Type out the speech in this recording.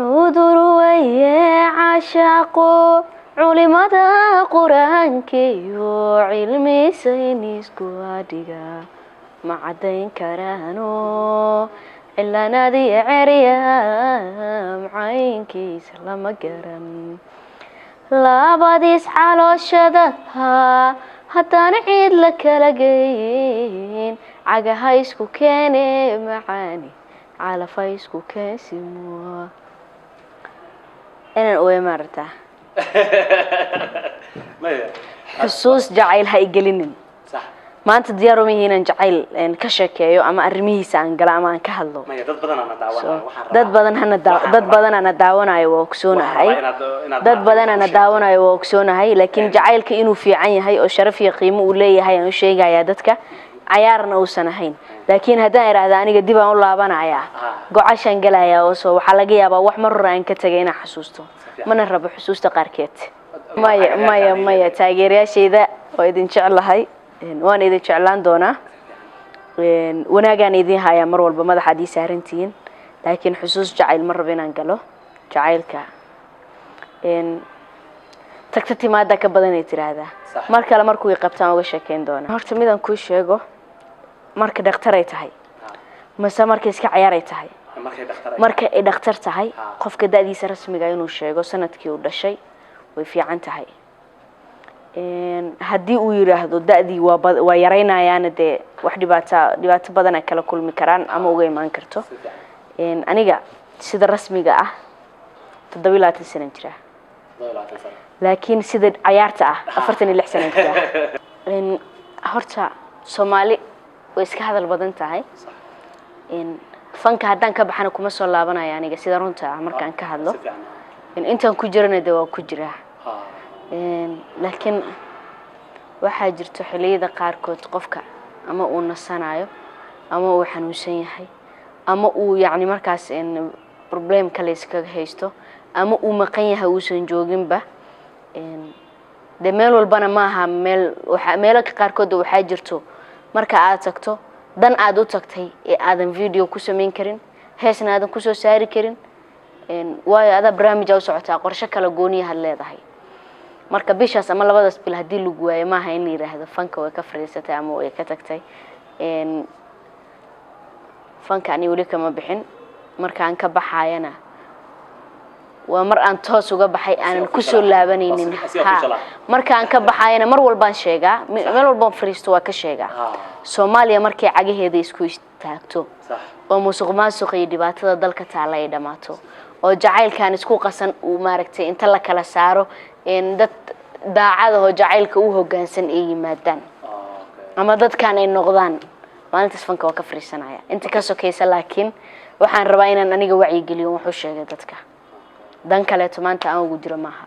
عذر ويا عشاقو علماء قرآن كيو علمي سينيس كواديغا معدين كرانو إلا نادي عريام عينكي سلام قرن لا بديس على شدها حتى نعيد لك لقين عقا هايسكو كيني معاني على فايسكو كاسموا أنا أوي مرتا حسوس جعيل هاي قلنن صح ما أنت ديارو مهينا جعيل إن كشكيو أما أرميه سان قلا أما كهلو ما dad badan ana daawanay dad badan ana daawanayo waa ogsoonahay dad badan ana daawanayo waa ogsoonahay laakiin jacaylka inuu fiican yahay oo sharaf iyo qiimo uu leeyahay aan sheegayaa dadka cayaarna uusan ahayn laakiin haddaan iraahdo aniga dib aan u laabanayaa gocashan galaya oo soo waxa laga yaabaa wax mar hore aan ka tagay inaan xasuusto mana rabo xusuusta qaarkeed maya taageerayaashayda oo idin jecelahay waan idin jeclaan doonaa wanaagaan idin haya mar walba madaxa ii saarantiin laakiin xusuus jacayl mar rabo inaan galo jacaylka tagta timaada ka badan ay tiraahdaa mar kale markuu qabtaan uga sheekeyn doona horta midaan ku sheego marka dhakhtar ay tahay mase marka iska ciyaar ay tahay marka ay dhakhtar tahay qofka da'diisa rasmiga inuu sheego sanadkii uu dhashay way fiican tahay haddii uu yiraahdo da'dii waa yareynayaan de wax dhibaato badan ay kala kulmi karaan ama uga iman karto aniga sida rasmiga ah 27 sano jira laakiin sida ciyaarta ah 46 sano jira horta Soomaali way iska hadal badan tahay fanka haddaan ka baxana kuma soo laabanaya aniga sida runta ah markaan ka hadlo intaan ku jirana de waa ku jiraa laakiin waxaa jirto xilliyada qaarkood qofka ama uu nasanayo ama uu xanuunsan yahay ama uu yacni markaas problem kale iska haysto ama uu maqan yahay uusan jooginba de meel walbana maaha meel qaarkood waxaa jirto marka aad tagto dan aad u tagtay ee aadan video ku sameyn karin heesna aadan ku soo saari karin waayo ada barnaamij u socota qorshe kala gooniya had leedahay marka bishaas ama labadaas bil hadii lagu waayo maaha in yiraahdo fanka way ka fariisatay ama way ka tagtay fanka ani wali kama bixin marka aan ka baxayana waa mar aan toos uga baxay aan ku soo laabanaynin marka aan ka baxayana mar walbaan sheegaa meel walbaan fariisto waa ka sheegaa Soomaaliya markay cagaheeda isku istaagto oo musuqmaasuq iyo dhibaatada dalka taala ay dhamaato oo jacaylkan isku qasan uu maaragtay inta la kala saaro dad daacad oo jacaylka u hoggaansan ay yimaadaan ama dadkan ay noqdaan maalintaas fanka waa ka fariisanaya inta ka sokaysa laakiin waxaan rabaa inaan aniga wacyi geliyo wax u sheego dadka dan kale maanta aan ugu jiro maaha